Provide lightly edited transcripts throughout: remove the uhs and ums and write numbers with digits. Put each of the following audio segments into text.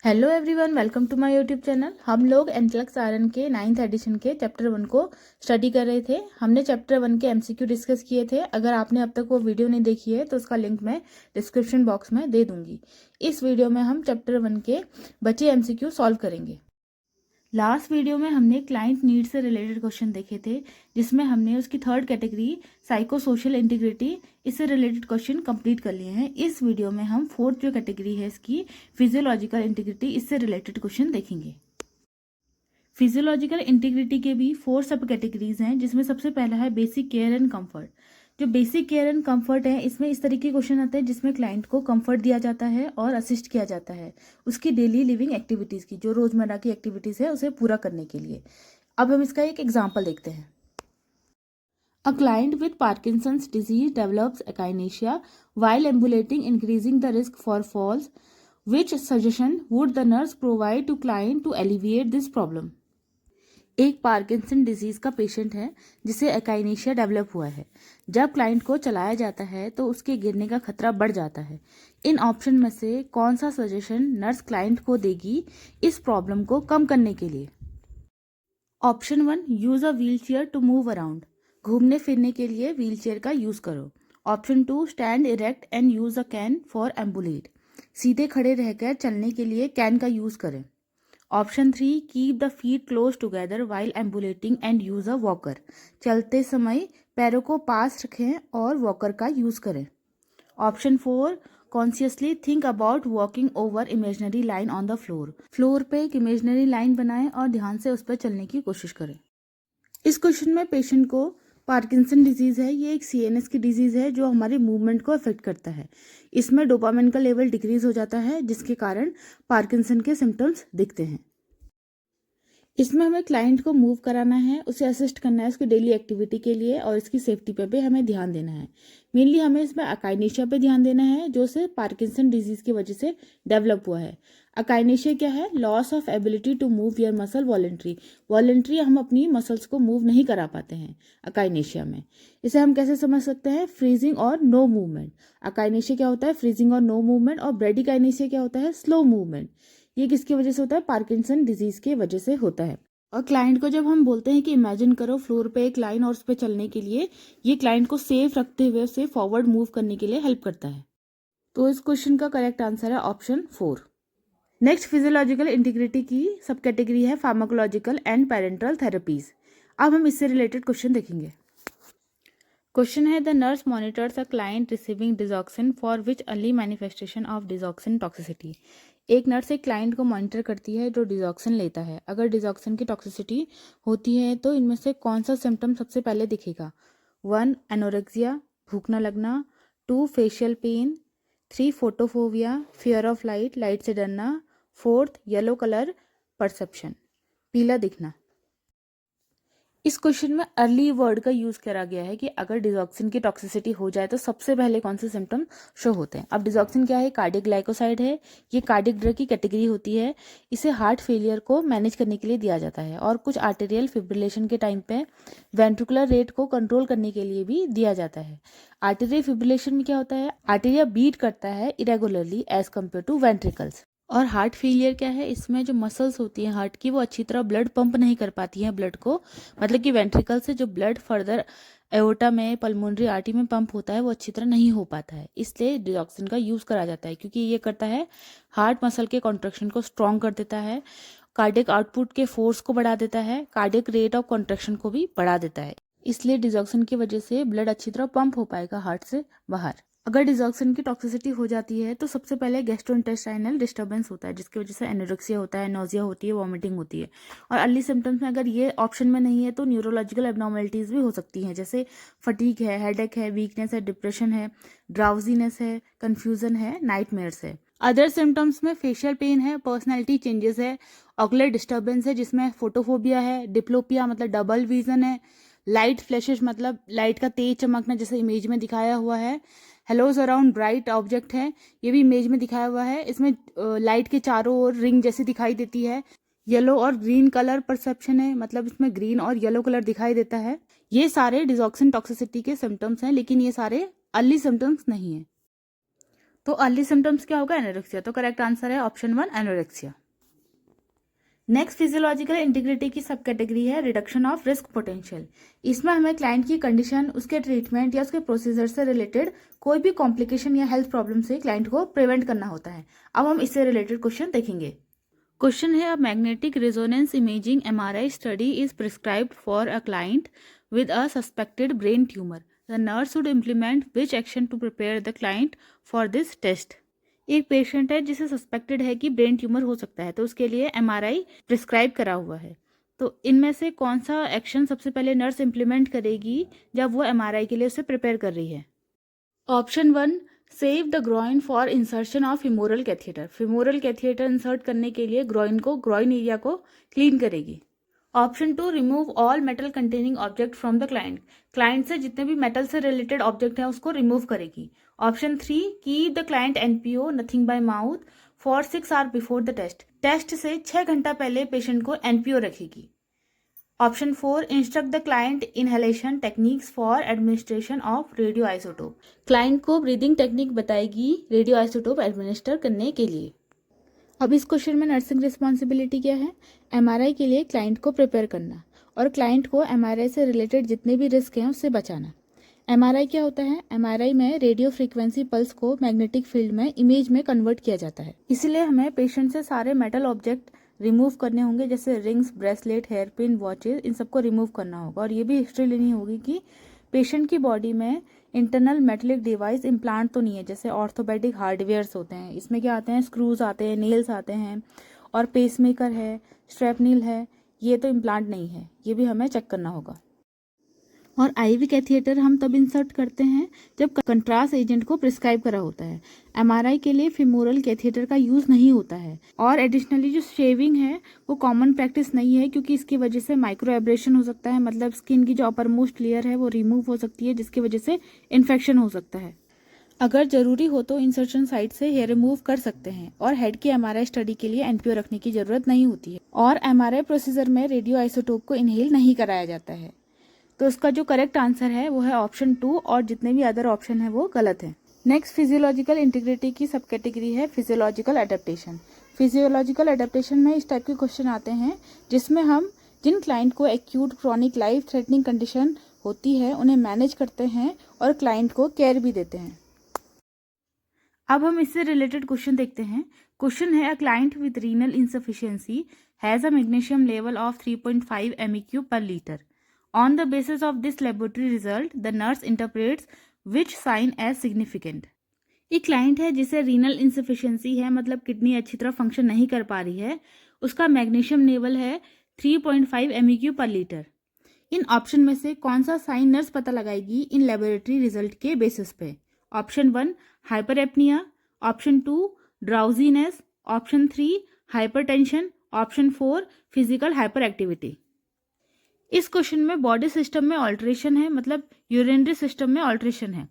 Hello everyone, welcome to my YouTube channel. हम लोग एनक्लक्स RN के 9th एडिशन के चैप्टर 1 को स्टडी कर रहे थे। हमने चैप्टर 1 के एमसीक्यू डिस्कस किए थे। अगर आपने अब तक वो वीडियो नहीं देखी है तो उसका लिंक मैं डिस्क्रिप्शन बॉक्स में दे दूंगी। इस वीडियो में हम चैप्टर 1 के बचे एमसीक्यू सॉल्व करेंगे। लास्ट वीडियो में हमने क्लाइंट नीड से रिलेटेड क्वेश्चन देखे थे, जिसमें हमने उसकी third category psycho social integrity इससे रिलेटेड क्वेश्चन कंप्लीट कर लिए हैं। इस वीडियो में हम फोर्थ जो कैटेगरी है इसकी फिजियोलॉजिकल इंटीग्रिटी इससे रिलेटेड क्वेश्चन देखेंगे। फिजियोलॉजिकल इंटीग्रिटी के भी 4 सब कैटेगरीज हैं, जिसमें सबसे पहला है बेसिक केयर एंड कंफर्ट। जो बेसिक केयर एंड कंफर्ट है, इसमें इस तरीके के क्वेश्चन आते हैं जिसमें क्लाइंट को कंफर्ट दिया जाता है और असिस्ट किया जाता है उसकी डेली लिविंग एक्टिविटीज़ की, जो रोजमर्रा की एक्टिविटीज़ है उसे पूरा करने के लिए। अब हम इसका एक एग्जाम्पल देखते हैं। A client with Parkinson's disease develops akinesia while ambulating, increasing the risk for falls. Which suggestion would the nurse provide to client to alleviate this problem? एक पार्किंसन डिजीज का पेशेंट है जिसे एकाइनेशिया डेवलप हुआ है। जब client को चलाया जाता है तो उसके गिरने का खतरा बढ़ जाता है। इन ऑप्शन में से कौन सा सजेशन नर्स क्लाइंट को देगी इस प्रॉब्लम को कम करने के लिए? Option 1, use a wheelchair to move around. घूमने फिरने के लिए व्हील चेयर का यूज करो। Option 2, stand erect and use a cane for ambulate. सीधे खड़े रहकर चलने के लिए कैन का यूज करें। Option 3, keep the feet close together while ambulating and use a walker. चलते समय पैरों को पास रखें और वॉकर का यूज करें। Option 4, consciously think about walking over imaginary line on the floor. Floor पे एक इमेजनरी लाइन बनाएं और ध्यान से उस पर चलने की कोशिश करें। इस क्वेश्चन में पेशेंट को पार्किंसन डिजीज है। ये एक सीएनएस की डिजीज है जो हमारे मूवमेंट को अफेक्ट करता है। इसमें डोपामिन का लेवल डिक्रीज हो जाता है, जिसके कारण पार्किंसन के सिम्टम्स दिखते हैं। इसमें हमें क्लाइंट को मूव कराना है, उसे असिस्ट करना है उसकी डेली एक्टिविटी के लिए, और इसकी सेफ्टी पे भी हमें ध्यान देना है। मेनली हमें इसमें अकाइनेशिया पे ध्यान देना है, जो से पार्किंसन डिजीज की वजह से डेवलप हुआ है। अकाइनेशिया क्या है? Loss of ability to move your muscle voluntary हम अपनी मसल्स को मूव नहीं करा पाते हैं अकाइनेशिया में। इसे हम कैसे समझ सकते हैं? फ्रीजिंग और नो मूवमेंट। अकाइनेशिया क्या होता है? फ्रीजिंग और नो मूवमेंट। और ब्रेडिकाइनेशिया क्या होता है? Slow movement. ये किसकी वजह से होता है? पार्किंसन डिजीज की वजह से होता है। और क्लाइंट को जब हम बोलते हैं कि इमेजिन करो फ्लोर पे एक लाइन और उस पर चलने के लिए, ये क्लाइंट को सेफ रखते हुए उसे फॉरवर्ड मूव करने के लिए हेल्प करता है। तो इस क्वेश्चन का करेक्ट आंसर है ऑप्शन 4। नेक्स्ट फिजियोलॉजिकल इंटीग्रिटी की सब कैटेगरी है फार्माकोलॉजिकल एंड पेरेंटल थेरेपीज। अब हम इससे रिलेटेड क्वेश्चन देखेंगे। क्वेश्चन है, the nurse monitors a client receiving digoxin for which early manifestation of digoxin toxicity. एक नर्स एक क्लाइंट को मॉनिटर करती है जो डिजॉक्सिन लेता है। अगर डिजॉक्सिन की टॉक्सिसिटी होती है तो इनमें से कौन सा सिम्टम सबसे पहले दिखेगा? 1, एनोरेक्सिया, भूख न लगना। 2, facial pen. 3, photophobia, fear of light, light से डरना। 4th, येलो कलर परसेप्शन, पीला दिखना। इस क्वेश्चन में अर्ली वर्ड का यूज करा गया है कि अगर डिजॉक्सिन की टॉक्सिसिटी हो जाए तो सबसे पहले कौन से सिम्टम शो होते हैं। अब डिजॉक्सिन क्या है? कार्डियक ग्लाइकोसाइड है। ये कार्डियक ड्रग की कैटेगरी होती है। इसे हार्ट फेलियर को मैनेज करने के लिए दिया जाता है और कुछ आर्टेरियल फिब्रिलेशन के टाइम पे वेंट्रिकुलर रेट को कंट्रोल करने के लिए भी दिया जाता है। आर्टेरियल फिब्रिलेशन में क्या होता है? आर्टेरिया बीट करता है irregularly as compare to ventricles. और हार्ट फेलियर क्या है? इसमें जो मसल्स होती हैं हार्ट की, वो अच्छी तरह ब्लड पंप नहीं कर पाती हैं ब्लड को, मतलब कि वेंट्रिकल से जो ब्लड फर्दर एओर्टा में, पल्मोनरी आर्टरी में पंप होता है, वो अच्छी तरह नहीं हो पाता है। इसलिए डिजॉक्सिन का यूज करा जाता है, क्योंकि ये करता है हार्ट मसल के कॉन्ट्रैक्शन को स्ट्रॉन्ग कर देता है, कार्डियक आउटपुट के फोर्स को बढ़ा देता है, कार्डियक रेट ऑफ कॉन्ट्रैक्शन को भी बढ़ा देता है। इसलिए डिजॉक्सिन की वजह से ब्लड अच्छी तरह पंप हो पाएगा हार्ट से बाहर। अगर डिजॉक्सिन की टॉक्सिसिटी हो जाती है तो सबसे पहले गैस्ट्रोइंटेस्टाइनल डिस्टर्बेंस होता है, जिसकी वजह से एनोरेक्सिया होता है, नोजिया होती है, वॉमिटिंग होती है। और अर्ली सिम्टम्स में अगर ये ऑप्शन में नहीं है तो न्यूरोलॉजिकल एबनॉर्मलिटीज भी हो सकती हैं, जैसे फटीग है, हेडेक है, वीकनेस है, डिप्रेशन है, ड्राउजीनेस है, कन्फ्यूजन है, नाइटमेयर्स है। अदर सिम्टम्स में फेशियल पेन है, पर्सनैलिटी चेंजेस है, ऑकुलर डिस्टर्बेंस है जिसमें फोटोफोबिया है, डिप्लोपिया मतलब डबल विजन है, लाइट फ्लैशेस मतलब लाइट का तेज चमकना जैसे इमेज में दिखाया हुआ है, हेलोज अराउंड ब्राइट ऑब्जेक्ट है, ये भी इमेज में दिखाया हुआ है। इसमें लाइट के चारों ओर रिंग जैसी दिखाई देती है। येलो और ग्रीन कलर परसेप्शन है, मतलब इसमें ग्रीन और येलो कलर दिखाई देता है। ये सारे डिजॉक्सिन टॉक्सिसिटी के सिम्टम्स हैं, लेकिन ये सारे अर्ली सिम्टम्स नहीं है। तो अर्ली सिम्टम्स क्या होगा? एनोरेक्सिया। तो करेक्ट आंसर है option 1 anorexia. Next physiological integrity की सब कैटेगरी है रिडक्शन ऑफ रिस्क पोटेंशियल। इसमें हमें क्लाइंट की कंडीशन, उसके ट्रीटमेंट या उसके प्रोसीजर से रिलेटेड कोई भी कॉम्प्लिकेशन या हेल्थ प्रॉब्लम से क्लाइंट को प्रिवेंट करना होता है। अब हम इससे रिलेटेड क्वेश्चन देखेंगे। क्वेश्चन है, a magnetic resonance imaging MRI study is prescribed for a client with a suspected brain tumor. The nurse should implement which action to prepare the client for this test. एक patient है जिसे suspected है कि brain tumour हो सकता है, तो उसके लिए MRI प्रिस्क्राइब करा हुआ है। तो इनमें से कौन सा एक्शन सबसे पहले नर्स इम्प्लीमेंट करेगी जब वो MRI के लिए उसे प्रिपेयर कर रही है? Option 1, shave the groin for insertion of femoral catheter. Femoral catheter insert करने के लिए ग्रॉइन एरिया को क्लीन करेगी। Option 2, remove all metal containing object from the client. Client से जितने भी मेटल से रिलेटेड ऑब्जेक्ट हैं उसको रिमूव करेगी। Option 3, keep the client NPO nothing by mouth for 6 hour before the test. Test से 6 घंटा पहले पेशेंट को NPO रखेगी। Option 4, instruct the client inhalation techniques for administration of radio isotope. Client को breathing technique बताएगी radio isotope administer करने के लिए। अब इस क्वेश्चन में नर्सिंग रिस्पॉन्सिबिलिटी क्या है? MRI के लिए क्लाइंट को प्रिपेयर करना और क्लाइंट को MRI से रिलेटेड जितने भी रिस्क हैं उससे बचाना। MRI क्या होता है? MRI में रेडियो फ्रीक्वेंसी पल्स को मैग्नेटिक फील्ड में इमेज में कन्वर्ट किया जाता है। इसलिए हमें पेशेंट से सारे मेटल ऑब्जेक्ट रिमूव करने होंगे, जैसे rings, bracelet, hair pin, watches, इन सबको रिमूव करना होगा। और ये भी हिस्ट्री लेनी होगी कि पेशेंट की बॉडी में इंटरनल मेटलिक डिवाइस इम्प्लांट तो नहीं है, जैसे ऑर्थोपेडिक हार्डवेयर्स होते हैं। इसमें क्या आते हैं? स्क्रूज आते हैं, नेल्स आते हैं और पेसमेकर है, स्ट्रेपनील है। ये तो इम्प्लांट नहीं है, ये भी हमें चेक करना होगा। और IV कैथिएटर हम तब इंसर्ट करते हैं जब कंट्रास्ट एजेंट को प्रिस्क्राइब करा होता है। MRI के लिए फिमोरल कैथिएटर का यूज नहीं होता है। और एडिशनली जो शेविंग है वो कॉमन प्रैक्टिस नहीं है, क्योंकि इसकी वजह से माइक्रो एब्रेशन हो सकता है, मतलब स्किन की जो अपर मोस्ट लेयर है वो रिमूव हो सकती है, जिसकी वजह से इन्फेक्शन हो सकता है। अगर जरूरी हो तो इंसर्शन साइट से हेयर रिमूव कर सकते हैं। और हेड की MRI स्टडी के लिए NPO रखने की जरूरत नहीं होती है। और MRI प्रोसीजर में रेडियो आइसोटोप को इनहेल नहीं कराया जाता है। तो उसका जो करेक्ट आंसर है वो है ऑप्शन 2, और जितने भी अदर ऑप्शन है वो गलत है। नेक्स्ट फिजियोलॉजिकल इंटीग्रिटी की सब कैटेगरी है फिजियोलॉजिकल एडेप्टेशन। फिजियोलॉजिकल एडेप्टेशन में इस टाइप के क्वेश्चन आते हैं जिसमें हम जिन क्लाइंट को acute, chronic, life threatening condition होती है उन्हें मैनेज करते हैं और क्लाइंट को केयर भी देते हैं। अब हम इससे रिलेटेड क्वेश्चन देखते हैं। क्वेश्चन है, a client with renal insufficiency has a magnesium level of 3.5 MEQ per liter. On the basis of this laboratory result, the nurse interprets which sign as significant. एक क्लाइंट है जिसे renal insufficiency है, मतलब kidney अच्छी तरह function नहीं कर पा रही है। उसका मैग्नीशियम लेवल है 3.5 MEQ पर लीटर। इन ऑप्शन में से कौन सा साइन नर्स पता लगाएगी इन लेबोरेटरी रिजल्ट के बेसिस पे? Option 1, hyper apnoea. Option 2, drowsiness. Option 3, hypertension. Option 4, physical hyper activity. इस क्वेश्चन में बॉडी सिस्टम में ऑल्ट्रेशन है, मतलब यूरिनरी सिस्टम में ऑल्ट्रेशन है।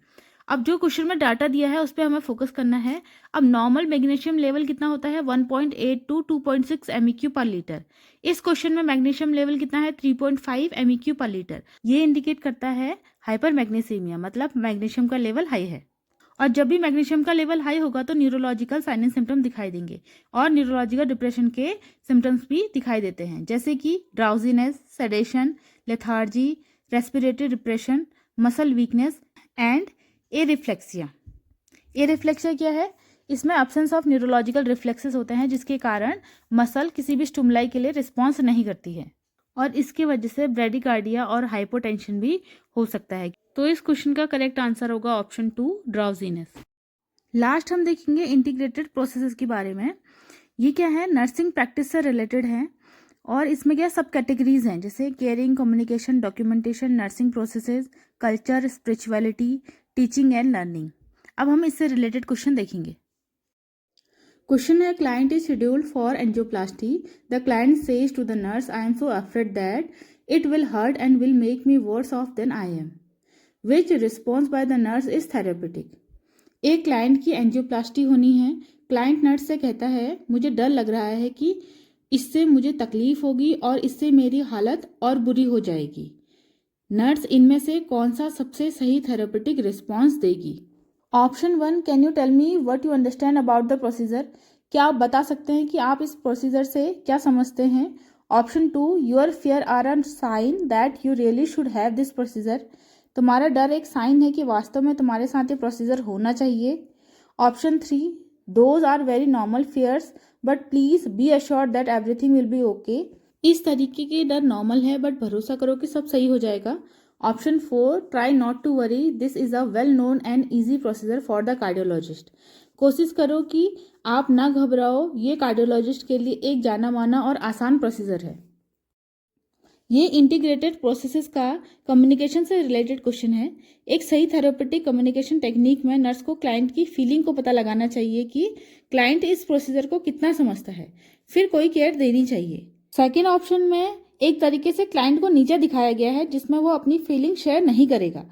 अब जो क्वेश्चन में डाटा दिया है उस पर हमें फोकस करना है। अब नॉर्मल मैग्नीशियम लेवल कितना होता है? 1.8 to 2.6 MEQ पर लीटर। इस क्वेश्चन में मैग्नीशियम लेवल कितना है? 3.5 MEQ पर लीटर। ये इंडिकेट करता है हाइपर मैग्नीसीमिया, मतलब मैग्नीशियम का लेवल हाई है। और जब भी मैग्नीशियम का लेवल हाई होगा तो न्यूरोलॉजिकल साइन एंड सिम्टम दिखाई देंगे, और न्यूरोलॉजिकल डिप्रेशन के सिम्टम्स भी दिखाई देते हैं, जैसे कि drowsiness, sedation, lethargy, respiratory depression, muscle weakness and areflexia. Areflexia क्या है? इसमें एब्सेंस ऑफ न्यूरोलॉजिकल रिफ्लेक्सेस होते हैं, जिसके कारण मसल किसी भी स्टिमुलाई के लिए रिस्पॉन्स नहीं करती है, और इसकी वजह से ब्रेडिकार्डिया और हाइपोटेंशन भी हो सकता है। तो इस क्वेश्चन का करेक्ट आंसर होगा ऑप्शन 2, ड्राउजीनेस। लास्ट हम देखेंगे इंटीग्रेटेड प्रोसेसेस के बारे में। ये क्या है? नर्सिंग प्रैक्टिस से रिलेटेड है, और इसमें क्या सब कैटेगरीज हैं, जैसे caring, communication, documentation, nursing processes, culture, spirituality, teaching and learning. अब हम इससे रिलेटेड क्वेश्चन देखेंगे। क्वेश्चन है, client is scheduled for angioplasty. The client says to the nurse, I am so afraid that it will hurt and will make me worse off then I am. Which response by the nurse is therapeutic. एक client की angioplasty होनी है। Client nurse से कहता है, मुझे डर लग रहा है कि इससे मुझे तकलीफ होगी और इससे मेरी हालत और बुरी हो जाएगी। नर्स इनमें से कौन सा सबसे सही थेरेपेटिक रिस्पॉन्स देगी? Option 1, can you tell me what you understand about the procedure? क्या आप बता सकते हैं कि आप इस प्रोसीजर से क्या समझते हैं? Option 2, your fear are a sign that you really should have this procedure. तुम्हारा डर एक साइन है कि वास्तव में तुम्हारे साथ ये प्रोसीजर होना चाहिए। Option 3, those are very normal fears but please be assured that everything will be okay. इस तरीके के डर नॉर्मल है बट भरोसा करो कि सब सही हो जाएगा। Option 4, try not to worry, this is a well known and easy procedure for the cardiologist. कोशिश करो कि आप ना घबराओ, ये कार्डियोलॉजिस्ट के लिए एक जाना माना और आसान प्रोसीजर है। ये इंटीग्रेटेड प्रोसेसेस का कम्युनिकेशन से रिलेटेड क्वेश्चन है। एक सही थेरेपेटिक कम्युनिकेशन टेक्निक में नर्स को क्लाइंट की फीलिंग को पता लगाना चाहिए कि क्लाइंट इस प्रोसीजर को कितना समझता है, फिर कोई केयर देनी चाहिए। सेकेंड ऑप्शन में एक तरीके से क्लाइंट को नीचे दिखाया गया है जिसमें वो अपनी फीलिंग शेयर नहीं करेगा।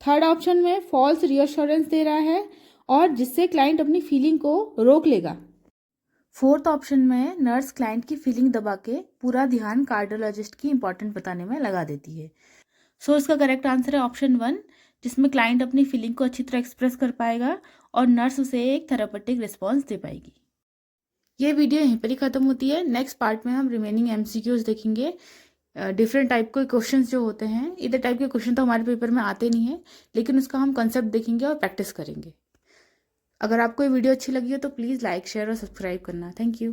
थर्ड ऑप्शन में फॉल्स रियश्योरेंस दे रहा है और जिससे क्लाइंट अपनी फीलिंग को रोक लेगा। फोर्थ ऑप्शन में नर्स क्लाइंट की फीलिंग दबा के पूरा ध्यान कार्डियोलॉजिस्ट की इंपॉर्टेंट बताने में लगा देती है। सो इसका करेक्ट आंसर है ऑप्शन 1, जिसमें क्लाइंट अपनी फीलिंग को अच्छी तरह एक्सप्रेस कर पाएगा और नर्स उसे एक थेरेपेटिक रिस्पॉन्स दे पाएगी। ये वीडियो यहीं पर ही खत्म होती है। नेक्स्ट पार्ट में हम रिमेनिंग MCQs देखेंगे। डिफरेंट टाइप के क्वेश्चंस जो होते हैं, इधर टाइप के क्वेश्चन तो हमारे पेपर में आते नहीं है, लेकिन उसका हम कंसेप्ट देखेंगे और प्रैक्टिस करेंगे। अगर आपको ये वीडियो अच्छी लगी हो तो प्लीज़ लाइक, शेयर और सब्सक्राइब करना। Thank you.